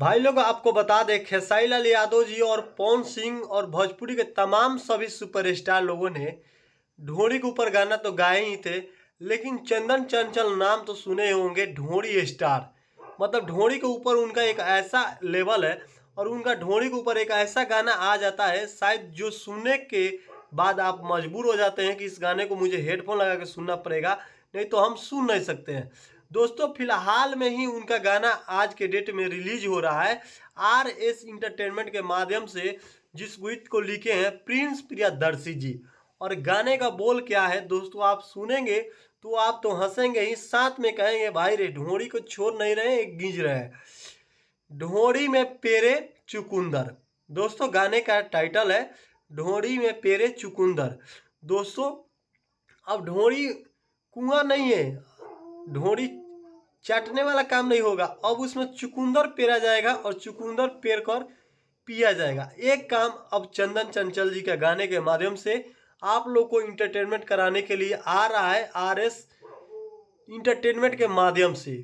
भाई लोग आपको बता दें, खेसारी लाल यादव जी और पवन सिंह और भोजपुरी के तमाम सभी सुपरस्टार लोगों ने ढोरी के ऊपर गाना तो गाए ही थे। लेकिन चंदन चंचल नाम तो सुने ही होंगे, ढोरी स्टार। मतलब ढोरी के ऊपर उनका एक ऐसा लेवल है और उनका ढोरी के ऊपर एक ऐसा गाना आ जाता है शायद जो सुनने के बाद आप मजबूर हो जाते हैं कि इस गाने को मुझे हेडफोन लगा के सुनना पड़ेगा, नहीं तो हम सुन नहीं सकते हैं। दोस्तों फिलहाल में ही उनका गाना आज के डेट में रिलीज हो रहा है RS इंटरटेनमेंट के माध्यम से, जिस गीत को लिखे हैं प्रिंस प्रियदर्शी जी। और गाने का बोल क्या है दोस्तों, आप सुनेंगे तो आप तो हंसेंगे ही, साथ में कहेंगे भाई रे ढोड़ी को छोड़ नहीं रहे, गींज रहे हैं। ढोड़ी में पेरे चुकुंदर, दोस्तों गाने का टाइटल है ढोड़ी में पेरे चुकुंदर। दोस्तों अब ढोड़ी कुआं नहीं है, ढोड़ी चाटने वाला काम नहीं होगा, अब उसमें चुकंदर पेरा जाएगा और चुकंदर पेर कर पिया जाएगा। एक काम अब चंदन चंचल जी के गाने के माध्यम से आप लोग को इंटरटेनमेंट कराने के लिए आ रहा है RS इंटरटेनमेंट के माध्यम से।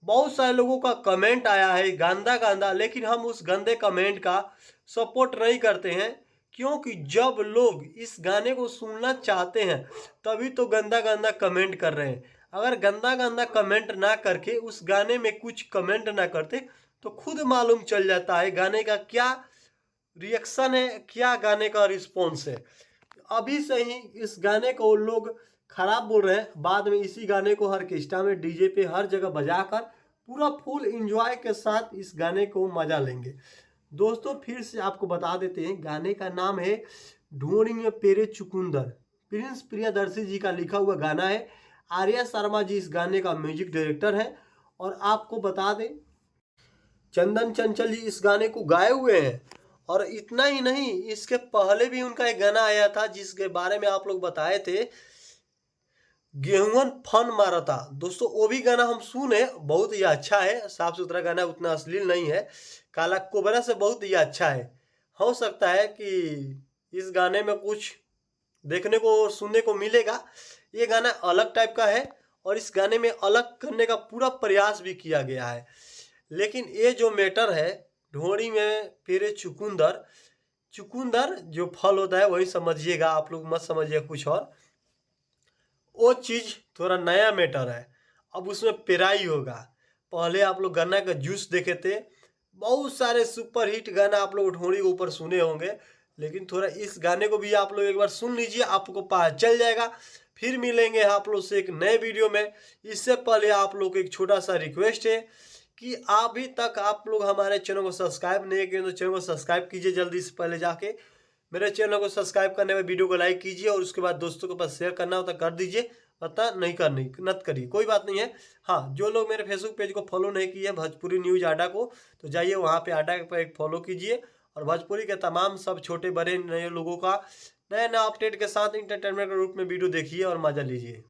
बहुत सारे लोगों का कमेंट आया है गंदा गंदा, लेकिन हम उस गंदे कमेंट का सपोर्ट नहीं करते हैं, क्योंकि जब लोग इस गाने को सुनना चाहते हैं तभी तो गंदा गंदा कमेंट कर रहे हैं। अगर गंदा गंदा कमेंट ना करके उस गाने में कुछ कमेंट ना करते तो खुद मालूम चल जाता है गाने का क्या रिएक्शन है, क्या गाने का रिस्पॉन्स है। अभी से ही इस गाने को लोग खराब बोल रहे हैं, बाद में इसी गाने को ऑर्केस्ट्रा में डीजे पे हर जगह बजाकर पूरा फुल एंजॉय के साथ इस गाने को मजा लेंगे। दोस्तों फिर से आपको बता देते हैं, गाने का नाम है ढोड़ी में पेरे चुकुंदर। प्रिंस प्रियदर्शी जी का लिखा हुआ गाना है। आर्या शर्मा जी इस गाने का म्यूजिक डायरेक्टर है। और आपको बता दें चंदन चंचल जी इस गाने को गाए हुए हैं। और इतना ही नहीं, इसके पहले भी उनका एक गाना आया था जिसके बारे में आप लोग बताए थे, गेहूं फन मारा था। दोस्तों वो भी गाना हम सुने, बहुत ही अच्छा है, साफ सुथरा गाना, उतना अश्लील नहीं है, काला कोबरा से बहुत ही अच्छा है। हो सकता है कि इस गाने में कुछ देखने को और सुनने को मिलेगा। ये गाना अलग टाइप का है और इस गाने में अलग करने का पूरा प्रयास भी किया गया है। लेकिन ये जो मैटर है ढोड़ी में फिर चुकुंदर, चुकुंदर जो फल होता है वही समझिएगा, आप लोग मत समझिए कुछ और। वो चीज़ थोड़ा नया मैटर है, अब उसमें पेराई होगा। पहले आप लोग गन्ना का जूस देखे थे, बहुत सारे सुपर हिट गाना आप लोग ढोड़ी के ऊपर सुने होंगे, लेकिन थोड़ा इस गाने को भी आप लोग एक बार सुन लीजिए, आपको पता चल जाएगा। फिर मिलेंगे आप लोग से एक नए वीडियो में। इससे पहले आप लोग को एक छोटा सा रिक्वेस्ट है कि अभी तक आप लोग हमारे चैनल को सब्सक्राइब नहीं किए तो चैनल को सब्सक्राइब कीजिए जल्दी से, पहले जाके मेरे चैनल को सब्सक्राइब करने में वीडियो को लाइक कीजिए और उसके बाद दोस्तों के पास शेयर करना हो तो कर दीजिए, पता नहीं करनी नत करिए, कोई बात नहीं है। हाँ, जो लोग मेरे फेसबुक पेज को फॉलो नहीं किए भोजपुरी न्यूज अड्डा को, तो जाइए वहाँ पे अड्डा पर एक फॉलो कीजिए और भोजपुरी के तमाम सब छोटे बड़े नए लोगों का नया नया अपडेट के साथ इंटरटेनमेंट के रूप में वीडियो देखिए और मजा लीजिए।